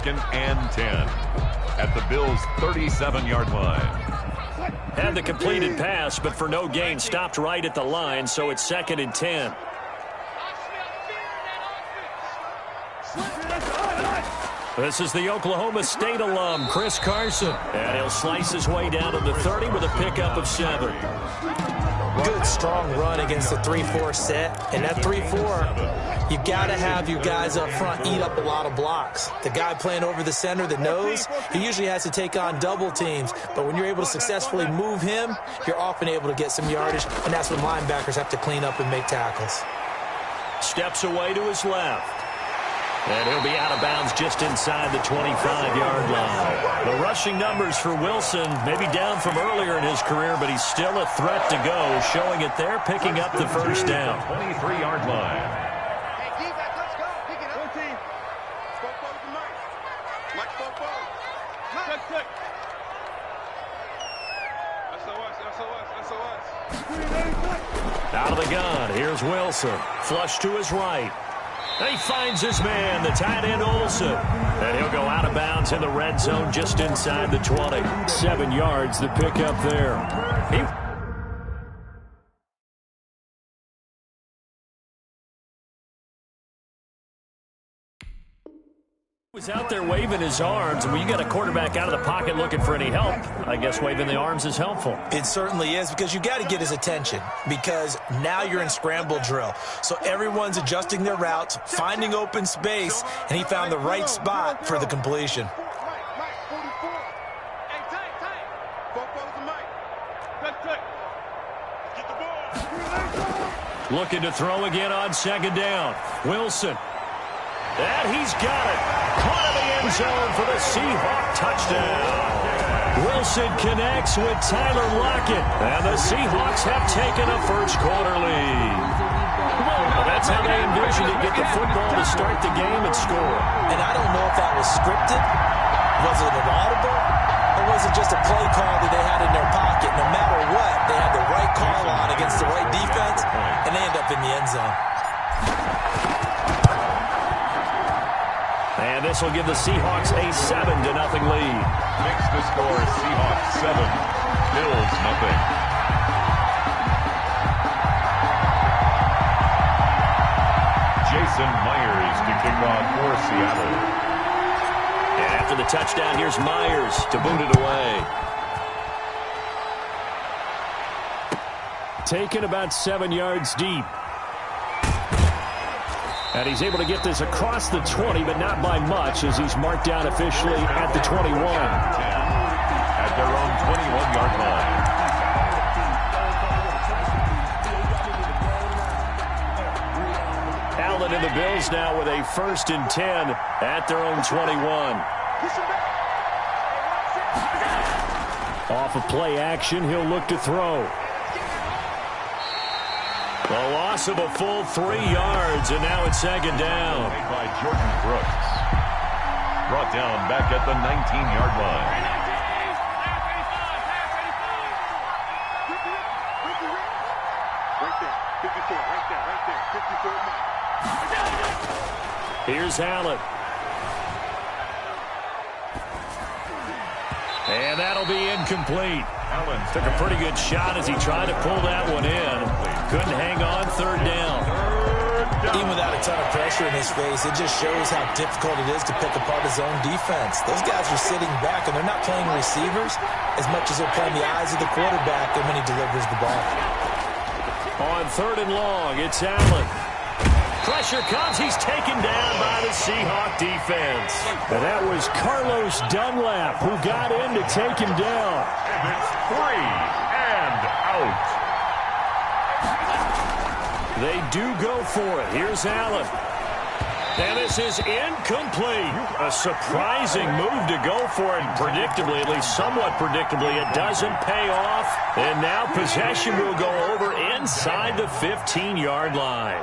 2nd and 10 at the Bills' 37-yard line. Had the completed pass, but for no gain, stopped right at the line, so it's 2nd and 10. This is the Oklahoma State alum, Chris Carson. And he'll slice his way down to the 30 with a pickup of 7. Good, strong run against the 3-4 set. And that 3-4, you got to have your guys up front eat up a lot of blocks. The guy playing over the center, the nose, he usually has to take on double teams. But when you're able to successfully move him, you're often able to get some yardage. And that's when linebackers have to clean up and make tackles. Steps away to his left. And he'll be out of bounds just inside the 25-yard line. The rushing numbers for Wilson maybe down from earlier in his career, but he's still a threat to go, showing it there, picking up the first down. 23-yard line. Hey, defense, let's go. Pick it up. Team. Spoke both to Mike. Mike spoke both. Check. SOS. Out of the gun, here's Wilson. Flush to his right. He finds his man, the tight end Olsen. And he'll go out of bounds in the red zone just inside the 20. 7 yards, the pickup there. He was out there waving his arms, and when you got a quarterback out of the pocket looking for any help, I guess waving the arms is helpful. It certainly is, because you got to get his attention, because now you're in scramble drill. So everyone's adjusting their routes, finding open space, and he found the right spot for the completion. Mike, 44. Hey, tight. Spoke both to Mike. Check. Get the ball. Looking to throw again on 2nd down. Wilson. And he's got it. Caught in the end zone for the Seahawk touchdown. Wilson connects with Tyler Lockett. And the Seahawks have taken a first-quarter lead. Well, that's how they envisioned to get the football to start the game and score. And I don't know if that was scripted. Was it an audible? Or was it just a play call that they had in their pocket? No matter what, they had the right call on against the right defense, and they end up in the end zone. And this will give the Seahawks a 7-0 lead. Makes the score Seahawks 7, Bills nothing. Jason Myers to kick off for Seattle. And after the touchdown, here's Myers to boot it away. Taken about 7 yards deep. And he's able to get this across the 20, but not by much, as he's marked down officially at the 21. At their own 21-yard line. Allen and the Bills now with a 1st and 10 at their own 21. Off of play action, he'll look to throw. A loss of a full 3 yards, and now it's 2nd down. Made by Jordan Brooks. Brought down back at the 19-yard line. Right there. 54. Here's Allen. And that'll be incomplete. Allen Took a pretty good shot as he tried to pull that one in. Couldn't hang on. 3rd down. Even without a ton of pressure in his face, it just shows how difficult it is to pick apart his own defense. Those guys are sitting back, and they're not playing receivers as much as they're playing the eyes of the quarterback when he delivers the ball. On 3rd and long, it's Allen. Pressure comes. He's taken down by the Seahawk defense. And that was Carlos Dunlap who got in to take him down. And it's 3 and out. They do go for it. Here's Allen. And this is incomplete. A surprising move to go for it. Predictably, at least somewhat predictably, it doesn't pay off. And now possession will go over inside the 15-yard line.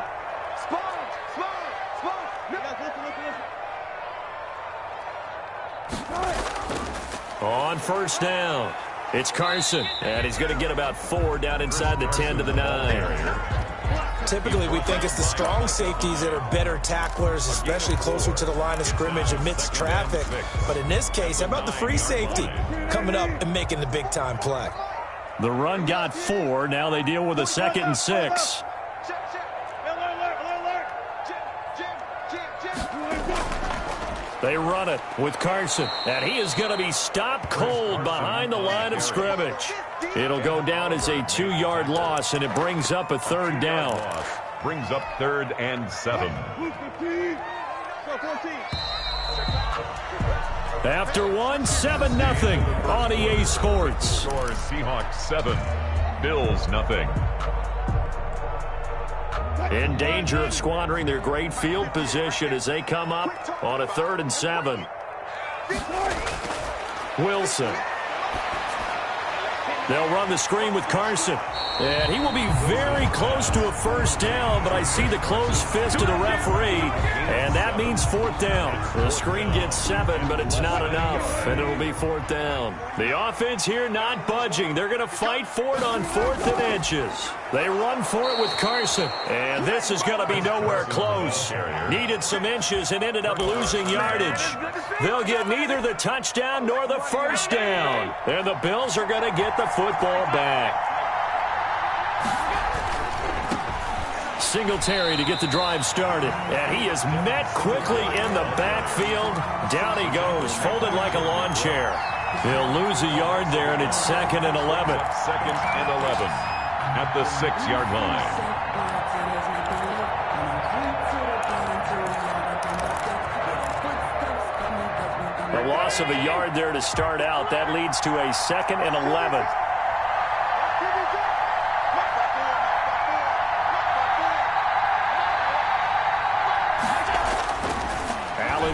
On 1st down, it's Carson. And he's going to get about 4 down inside the 10 to the 9. typically we think it's the strong safeties that are better tacklers, especially closer to the line of scrimmage amidst traffic. But in this case, how about the free safety coming up and making the big-time play? The run got 4. Now they deal with a 2nd and 6. They run it with Carson, and he is going to be stopped cold behind the line of scrimmage. It'll go down as a 2-yard loss, and it brings up a 3rd down. Brings up 3rd and 7. After 1, 7-0 on EA Sports. Score Seahawks 7, Bills 0. In danger of squandering their great field position as they come up on a 3rd and 7. Wilson. They'll run the screen with Carson. And he will be very close to a 1st down, but I see the closed fist of the referee, and that means 4th down. The screen gets 7, but it's not enough, and it'll be 4th down. The offense here not budging. They're going to fight for it on 4th and inches. They run for it with Carson, and this is going to be nowhere close. Needed some inches and ended up losing yardage. They'll get neither the touchdown nor the 1st down, and the Bills are going to get the football back. Singletary to get the drive started, and he is met quickly in the backfield. Down he goes, folded like a lawn chair. He'll lose a yard there, and it's 2nd and 11. 2nd and 11 at the 6-yard line. The loss of a yard there to start out. That leads to a 2nd and 11.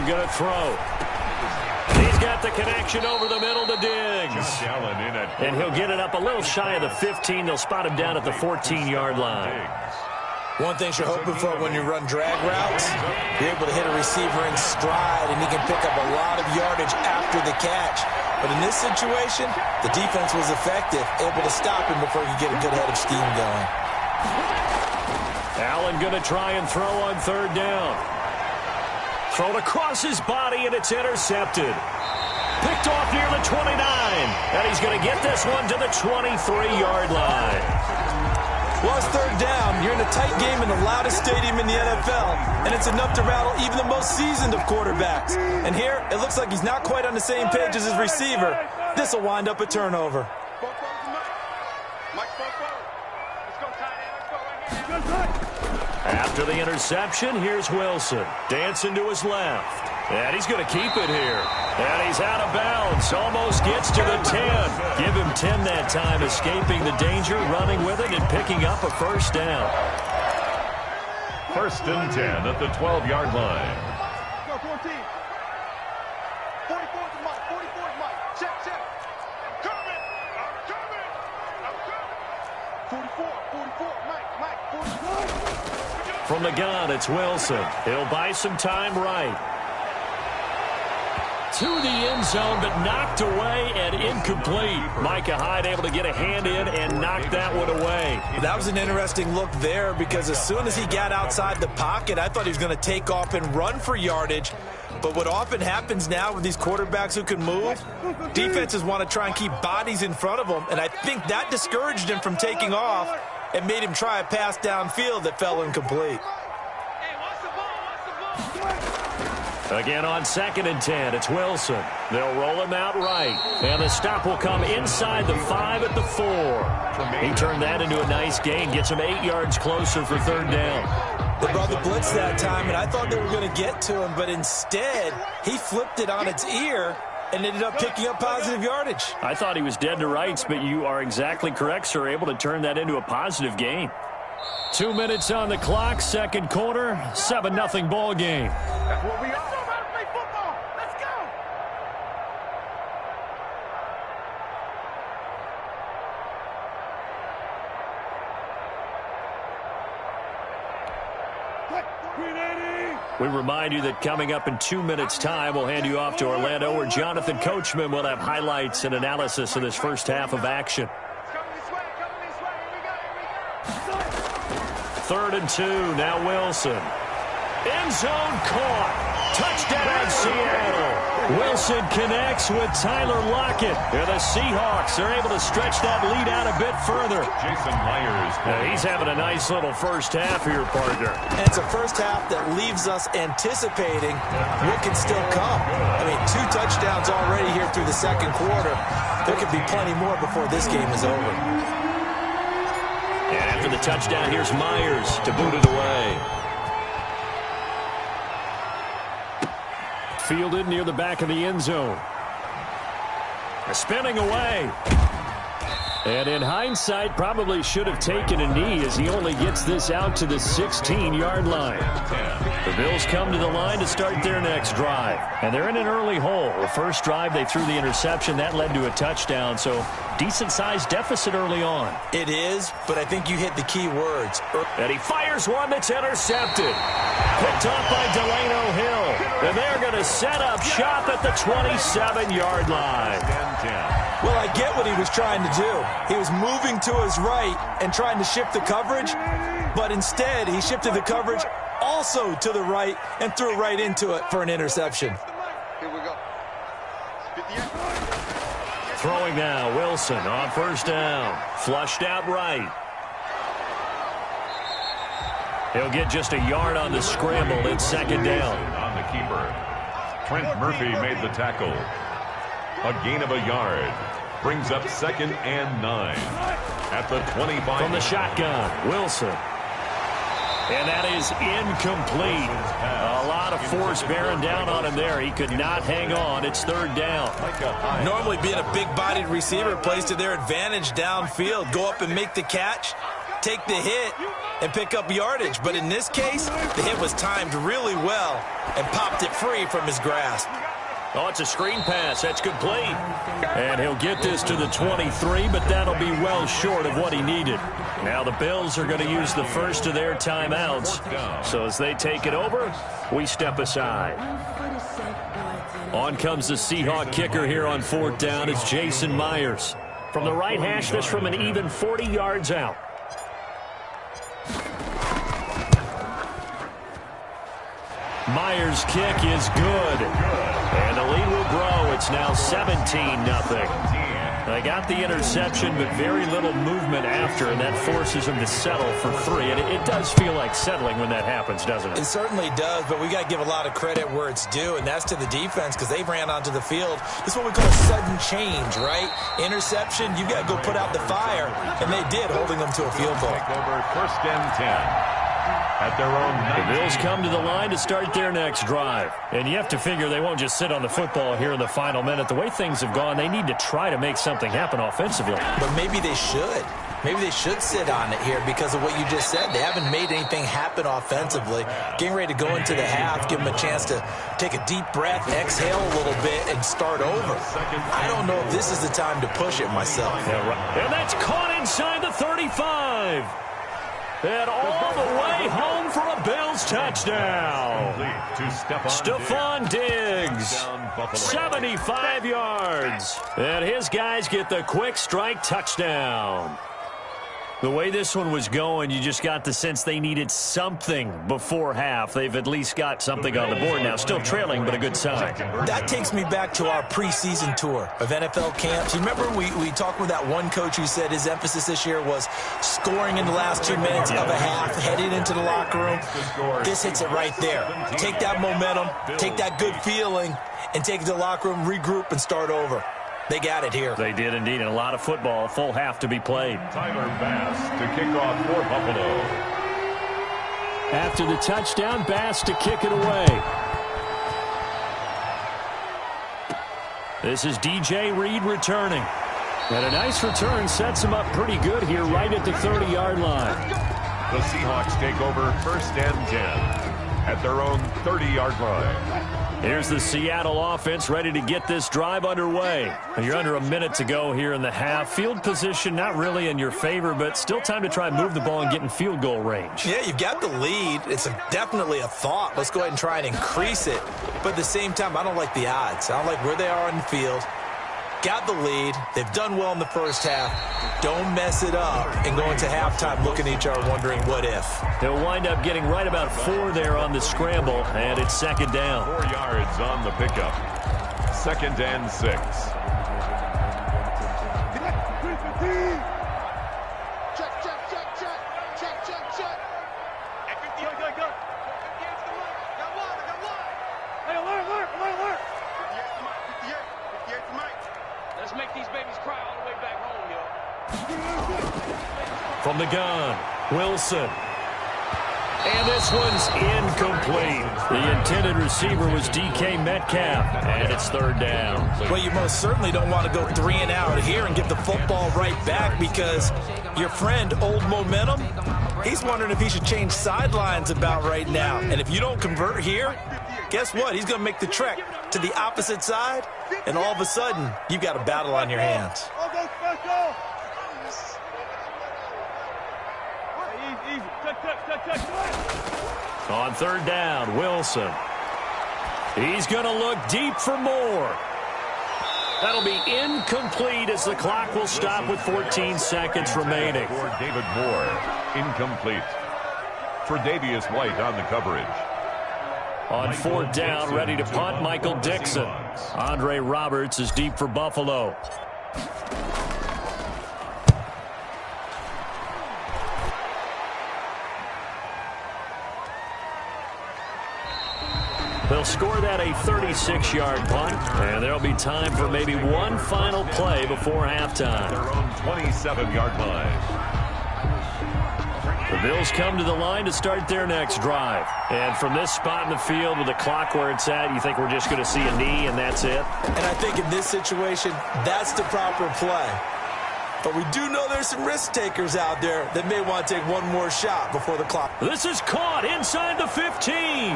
Going to throw. He's got the connection over the middle to Diggs. And he'll get it up a little shy of the 15. They'll spot him down at the 14-yard line. One thing you're hoping for when you run drag routes, you're able to hit a receiver in stride, and he can pick up a lot of yardage after the catch. But in this situation, the defense was effective, able to stop him before he could get a good head of steam going. Allen going to try and throw on 3rd down. Thrown across his body, and it's intercepted. Picked off near the 29, and he's going to get this one to the 23-yard line. Well, it's 3rd down. You're in a tight game in the loudest stadium in the NFL, and it's enough to rattle even the most seasoned of quarterbacks. And here, it looks like he's not quite on the same page as his receiver. This will wind up a turnover. After the interception, here's Wilson. Dancing to his left. And he's going to keep it here. And he's out of bounds. Almost gets to the 10. Give him 10 that time, escaping the danger, running with it, and picking up a 1st down. 1st and 10 at the 12-yard line. Go, 14. 44 is Mike. 44 is Mike. Check. I'm coming. 44, Mike, 44. From the gun, it's Wilson. He'll buy some time right. To the end zone, but knocked away and incomplete. Micah Hyde able to get a hand in and knock that one away. That was an interesting look there, because as soon as he got outside the pocket, I thought he was going to take off and run for yardage. But what often happens now with these quarterbacks who can move, defenses want to try and keep bodies in front of them, and I think that discouraged him from taking off and made him try a pass downfield that fell incomplete. Again on 2nd and 10, it's Wilson. They'll roll him out right, and the stop will come inside the 5 at the 4. He turned that into a nice gain, gets him 8 yards closer for 3rd down. They brought the blitz that time, and I thought they were going to get to him, but instead, he flipped it on its ear and ended up picking up positive yardage. I thought he was dead to rights, but you are exactly correct, sir, able to turn that into a positive gain. 2 minutes on the clock, 2nd quarter, 7-0 ball game. That's what we are. Play football. Let's go. We remind you that coming up in 2 minutes' time, we'll hand you off to Orlando, where Jonathan Coachman will have highlights and analysis of this first half of action. 3rd and 2. Now Wilson. End zone caught. Touchdown, Seattle. Wilson connects with Tyler Lockett. And the Seahawks are able to stretch that lead out a bit further. Jason Myers. He's having a nice little first half here, partner. And it's a first half that leaves us anticipating what can still come. I mean, 2 touchdowns already here through the second quarter. There could be plenty more before this game is over. And after the touchdown, here's Myers to boot it away. Fielded near the back of the end zone. Spinning away. And in hindsight, probably should have taken a knee as he only gets this out to the 16-yard line. The Bills come to the line to start their next drive. And they're in an early hole. The first drive, they threw the interception. That led to a touchdown. So decent-sized deficit early on. It is, but I think you hit the key words. And he fires one that's intercepted. Picked off by Delano Hill. And they're going to set up shop at the 27-yard line. Well, I get what he was trying to do. He was moving to his right and trying to shift the coverage, but instead he shifted the coverage also to the right and threw right into it for an interception. Here we go. Throwing now, Wilson on first down. Flushed out right. He'll get just a yard on the scramble in second down. On the keeper. Trent Murphy made the tackle. A gain of a yard. Brings up 2nd and 9. At the 25. From the shotgun, Wilson. And that is incomplete. A lot of force bearing down on him there. He could not hang on. It's 3rd down. Normally being a big-bodied receiver plays to their advantage downfield. Go up and make the catch, take the hit, and pick up yardage. But in this case, the hit was timed really well and popped it free from his grasp. Oh, it's a screen pass. That's complete. And he'll get this to the 23, but that'll be well short of what he needed. Now the Bills are going to use the first of their timeouts. So as they take it over, we step aside. On comes the Seahawk kicker here on 4th down. It's Jason Myers. From the right hash, this from an even 40 yards out. Myers' kick is good. And the lead will grow. It's now 17-0. They got the interception, but very little movement after, and that forces them to settle for 3. And it does feel like settling when that happens, doesn't it? It certainly does, but we got to give a lot of credit where it's due, and that's to the defense because they ran onto the field. This is what we call sudden change, right? Interception, you got to go put out the fire, and they did, holding them to a field goal. Take over 1st and 10. At their own 19. The Bills come to the line to start their next drive. And you have to figure they won't just sit on the football here in the final minute. The way things have gone, they need to try to make something happen offensively. But maybe they should. Maybe they should sit on it here because of what you just said. They haven't made anything happen offensively. Getting ready to go into the half, give them a chance to take a deep breath, exhale a little bit, and start over. I don't know if this is the time to push it myself. Yeah, right. And that's caught inside the 35. And all the way home for a Bills touchdown. Stephon Diggs, 75 yards. And his guys get the quick strike touchdown. The way this one was going, you just got the sense they needed something before half. They've at least got something on the board now. Still trailing, but a good sign. That takes me back to our preseason tour of NFL camps. You remember we talked with that one coach who said his emphasis this year was scoring in the last 2 minutes of a half, heading into the locker room. This hits it right there. Take that momentum, take that good feeling, and take it to the locker room, regroup, and start over. They got it here. They did indeed, and a lot of football, full half to be played. Tyler Bass to kick off for Buffalo. After the touchdown, Bass to kick it away. This is DJ Reed returning. And a nice return sets him up pretty good here right at the 30-yard line. The Seahawks take over 1st and 10 at their own 30-yard line. Here's the Seattle offense ready to get this drive underway. You're under a minute to go here in the half. Field position not really in your favor, but still time to try and move the ball and get in field goal range. Yeah, you've got the lead. It's definitely a thought. Let's go ahead and try and increase it. But at the same time, I don't like the odds. I don't like where they are on the field. got the lead. They've done well in the first half. Don't mess it up and go into halftime looking at each other wondering what if. He'll wind up getting right about 4 there on the scramble, and it's second down. 4 yards on the pickup. Second and 6. Let's make these babies cry all the way back home, yo. From the gun, Wilson. And this one's incomplete. The intended receiver was DK Metcalf, and it's third down. Well, you most certainly don't want to go 3 and out here and give the football right back because your friend, Old Momentum, he's wondering if he should change sidelines about right now. And if you don't convert here, guess what? He's going to make the trek to the opposite side, and all of a sudden, you've got a battle on your hands. On third down, Wilson. He's going to look deep for more. That'll be incomplete as the clock will stop with 14 seconds remaining. For David Moore, incomplete. For Davius White on the coverage. On fourth down, ready to punt, Michael Dixon. Andre Roberts is deep for Buffalo. They'll score that a 36-yard punt, and there'll be time for maybe one final play before halftime. Their own 27-yard line. The Bills come to the line to start their next drive. And from this spot in the field with the clock where it's at, you think we're just going to see a knee and that's it? And I think in this situation, that's the proper play. But we do know there's some risk takers out there that may want to take one more shot before the clock. This is caught inside the 15.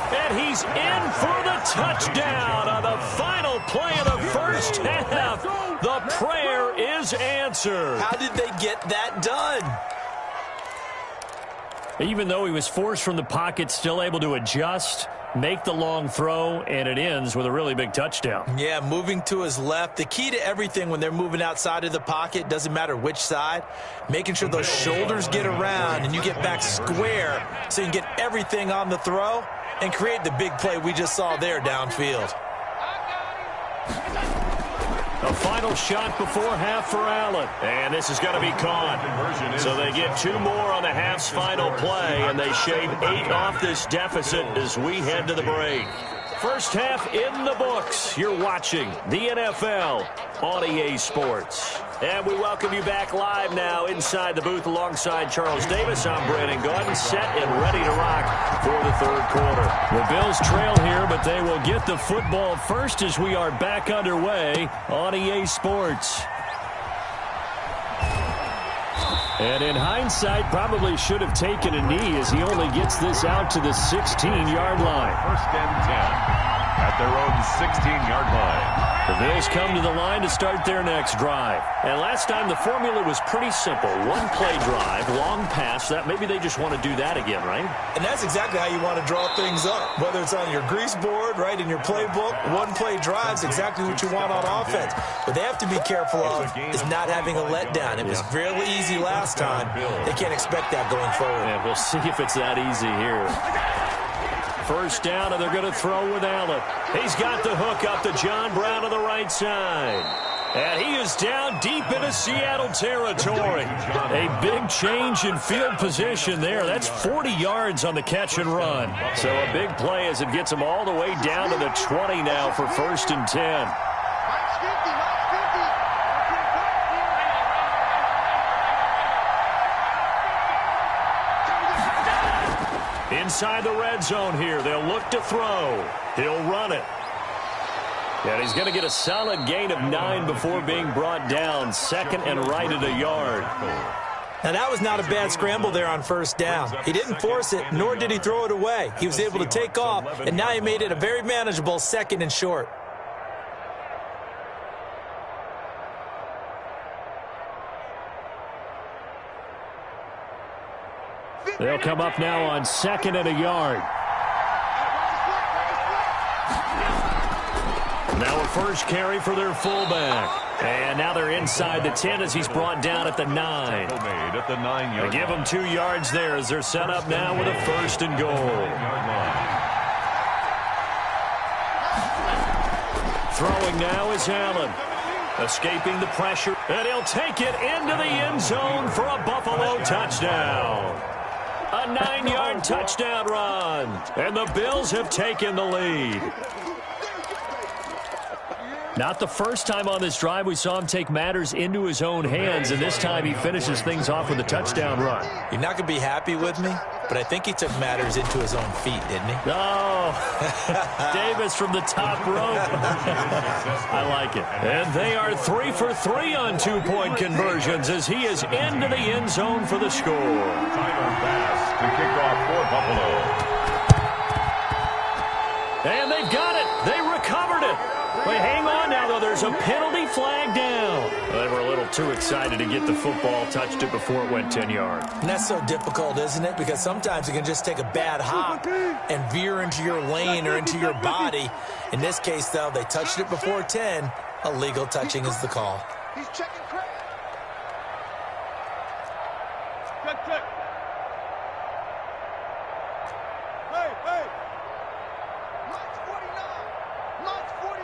And he's in for the touchdown on the final play of the first half. The prayer is answered. How did they get that done? Even though he was forced from the pocket, still able to adjust, make the long throw, and it ends with a really big touchdown. Yeah, moving to his left. The key to everything when they're moving outside of the pocket, doesn't matter which side, making sure those shoulders get around and you get back square so you can get everything on the throw and create the big play we just saw there downfield. A final shot before half for Allen. And this is going to be caught. So they get 2 more on the half's final play, and they shave 8 off this deficit as we head to the break. First half in the books. You're watching the NFL on EA Sports. And we welcome you back live now inside the booth alongside Charles Davis. I'm Brandon Gordon, set and ready to rock for the third quarter. The Bills trail here, but they will get the football first as we are back underway on EA Sports. And in hindsight, probably should have taken a knee as he only gets this out to the 16-yard line. First and 10 at their own 16-yard line. The Bills come to the line to start their next drive. And last time the formula was pretty simple. One play drive, long pass. That maybe they just want to do that again, right? And that's exactly how you want to draw things up. Whether it's on your grease board, right, in your playbook, one play drive is exactly what you want on offense. What they have to be careful of is not having a letdown. It was fairly easy last time. They can't expect that going forward. Yeah, we'll see if it's that easy here. First down, and they're going to throw with Allen. He's got the hook up to John Brown on the right side. And he is down deep into Seattle territory. A big change in field position there. That's 40 yards on the catch and run. So a big play as it gets him all the way down to the 20 now for first and 10. Inside the red zone here. They'll look to throw. He'll run it. And he's going to get a solid gain of 9 before being brought down. Second and right at a yard. Now, that was not a bad scramble there on first down. He didn't force it, nor did he throw it away. He was able to take off, and now he made it a very manageable second and short. They'll come up now on second and a yard. Now a first carry for their fullback. And now they're inside the 10 as he's brought down at the 9. Made at the 9-yard They give him 2 yards there as they're set up now with a first and goal. Throwing now is Allen. Escaping the pressure, and he'll take it into the end zone for a Buffalo touchdown. A 9-yard touchdown run, and the Bills have taken the lead. Not the first time on this drive we saw him take matters into his own hands, and this time he finishes things off with a touchdown run. You're not going to be happy with me, but I think he took matters into his own feet, didn't he? Oh, Davis from the top rope. I like it. And they are 3 for 3 on 2-point conversions as he is into the end zone for the score. Final pass to kick off for Buffalo. And they've got it. They recovered it. Wait, hang on now, though. There's a penalty flag down. They were a little too excited to get the football, touched it before it went 10 yards. And that's so difficult, isn't it? Because sometimes you can just take a bad hop and veer into your lane or into your body. In this case, though, they touched it before 10. Illegal touching is the call. He's checking credit. Check. Hey. March 49.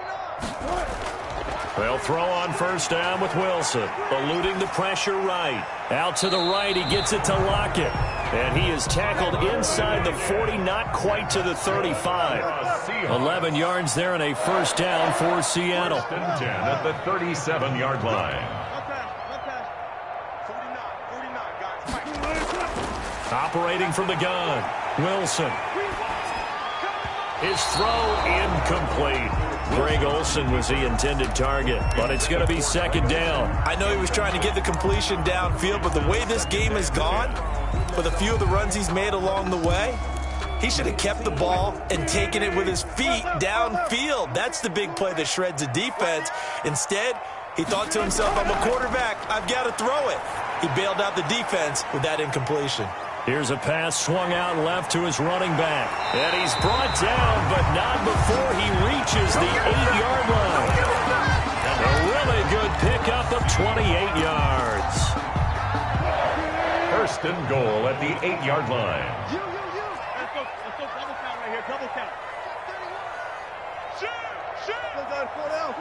They'll throw on first down with Wilson, eluding the pressure right. Out to the right, he gets it to Lockett. And he is tackled inside the 40, not quite to the 35. 11 yards there and a first down for Seattle. 10 at the 37-yard line. Okay. 49, guys. Operating from the gun, Wilson. His throw incomplete. Greg Olsen was the intended target, but it's going to be second down. I know he was trying to get the completion downfield, but the way this game has gone, with a few of the runs he's made along the way, he should have kept the ball and taken it with his feet downfield. That's the big play that shreds a defense. Instead, he thought to himself, I'm a quarterback, I've got to throw it. He bailed out the defense with that incompletion. Here's a pass swung out left to his running back. And he's brought down, but not before he reaches the 8-yard line. A really good pickup of 28 yards. First and goal at the 8-yard line. Let's go double count right here. Double count. Shoot. Four down.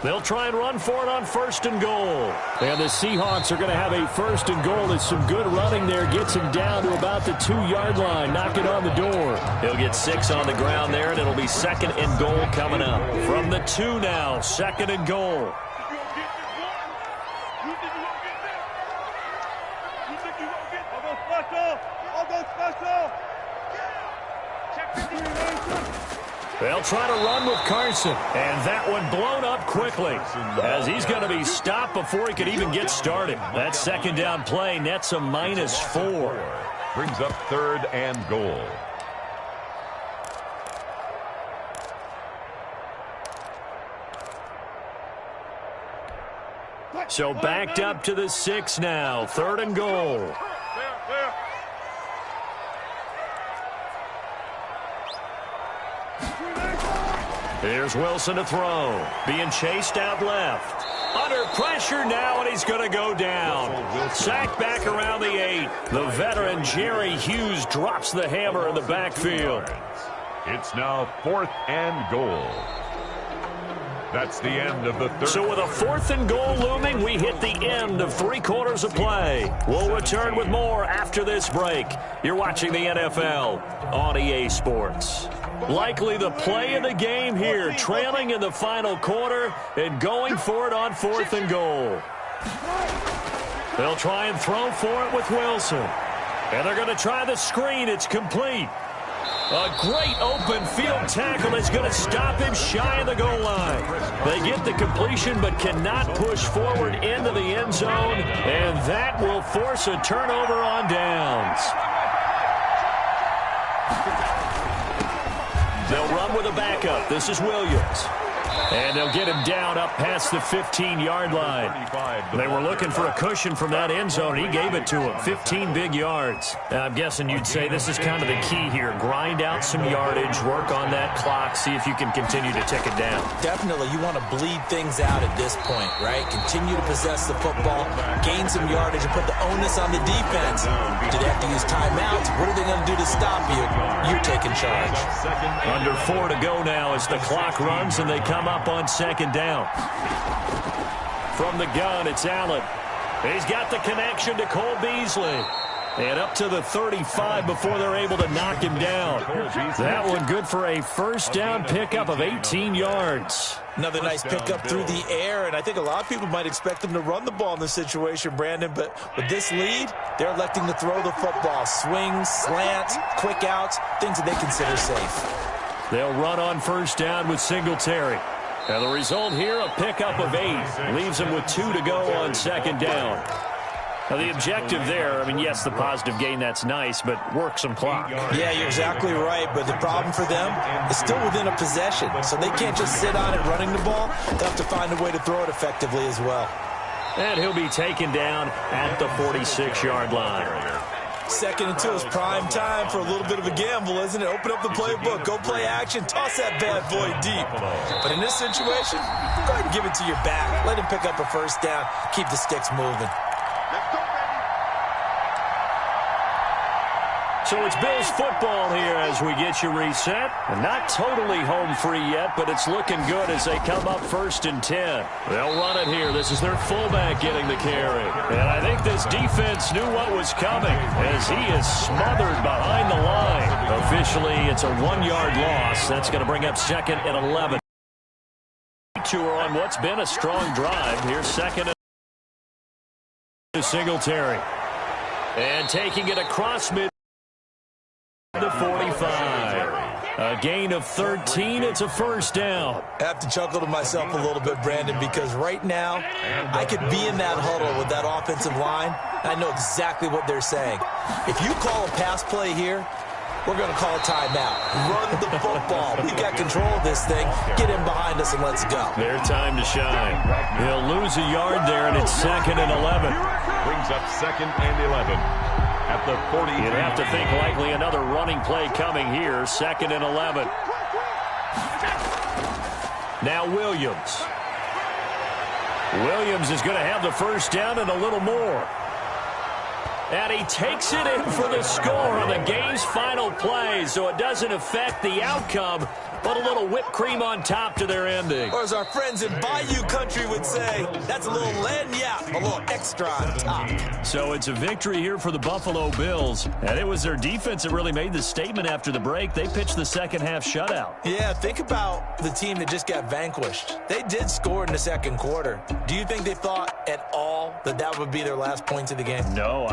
They'll try and run for it on first and goal. And the Seahawks are going to have a first and goal. There's some good running there. Gets him down to about the 2-yard line. Knocking on the door. He'll get 6 on the ground there, and it'll be second and goal coming up. From the 2 now, second and goal. They'll try to run with Carson, and that one blown up quickly as he's going to be stopped before he could even get started. That second down play nets a -4. Brings up third and goal. So backed up to the 6 now, third and goal. Here's Wilson to throw. Being chased out left. Under pressure now, and he's going to go down. Sacked back around the 8. The veteran Jerry Hughes drops the hammer in the backfield. It's now 4th and goal. That's the end of the third. So with a 4th and goal looming, we hit the end of 3 quarters of play. We'll return with more after this break. You're watching the NFL on EA Sports. Likely the play of the game here, trailing in the final quarter and going for it on 4th and goal. They'll try and throw for it with Wilson. And they're going to try the screen. It's complete. A great open field tackle is going to stop him shy of the goal line. They get the completion but cannot push forward into the end zone, and that will force a turnover on downs. They'll run with a backup. This is Williams. And they'll get him down up past the 15-yard line. They were looking for a cushion from that end zone. He gave it to him. 15 big yards. Now, I'm guessing you'd say this is kind of the key here. Grind out some yardage, work on that clock, see if you can continue to tick it down. Definitely. You want to bleed things out at this point, right? Continue to possess the football, gain some yardage, and put the onus on the defense. Do they have to use timeouts? What are they going to do to stop you? You're taking charge. Under 4 to go now as the clock runs and they come up on second down. From the gun, it's Allen. He's got the connection to Cole Beasley. And up to the 35 before they're able to knock him down. That one good for a first down pickup of 18 yards. Another nice pickup through the air, and I think a lot of people might expect them to run the ball in this situation, Brandon, but with this lead, they're electing to throw the football. Swings, slants, quick outs, things that they consider safe. They'll run on first down with Singletary. And the result here, a pickup of 8. Leaves them with 2 to go on second down. Now, the objective there, I mean, yes, the positive gain, that's nice, but work some clock. Yeah, you're exactly right, but the problem for them is still within a possession, so they can't just sit on it running the ball. They'll have to find a way to throw it effectively as well. And he'll be taken down at the 46-yard line. Second and 2 is prime time for a little bit of a gamble, isn't it? Open up the playbook, go play action, toss that bad boy deep. But in this situation, go ahead and give it to your back. Let him pick up a first down, keep the sticks moving. So it's Bills football here as we get you reset. And not totally home free yet, but it's looking good as they come up 1st and 10. They'll run it here. This is their fullback getting the carry. And I think this defense knew what was coming as he is smothered behind the line. Officially, it's a 1-yard loss. That's going to bring up 2nd and 11. Two are on what's been a strong drive. Here's 2nd and to Singletary. And taking it across mid to 45. A gain of 13. It's a first down. I have to chuckle to myself a little bit, Brandon, because right now I could be in that huddle with that offensive line. I know exactly what they're saying. If you call a pass play here, we're going to call a timeout. Run the football. We've got control of this thing. Get in behind us and let's go. Their time to shine. He'll lose a yard there, and it's 2nd and 11. Brings up 2nd and 11. At the 40. You'd have to think likely another running play coming here. 2nd and 11. Now Williams. Williams is going to have the first down and a little more. And he takes it in for the score on the game's final play, so it doesn't affect the outcome, but a little whipped cream on top to their ending. Or as our friends in Bayou Country would say, that's a little lagniappe, a little extra on top. So it's a victory here for the Buffalo Bills, and it was their defense that really made the statement after the break. They pitched the second half shutout. Yeah, think about the team that just got vanquished. They did score in the second quarter. Do you think they thought at all that that would be their last points of the game? No,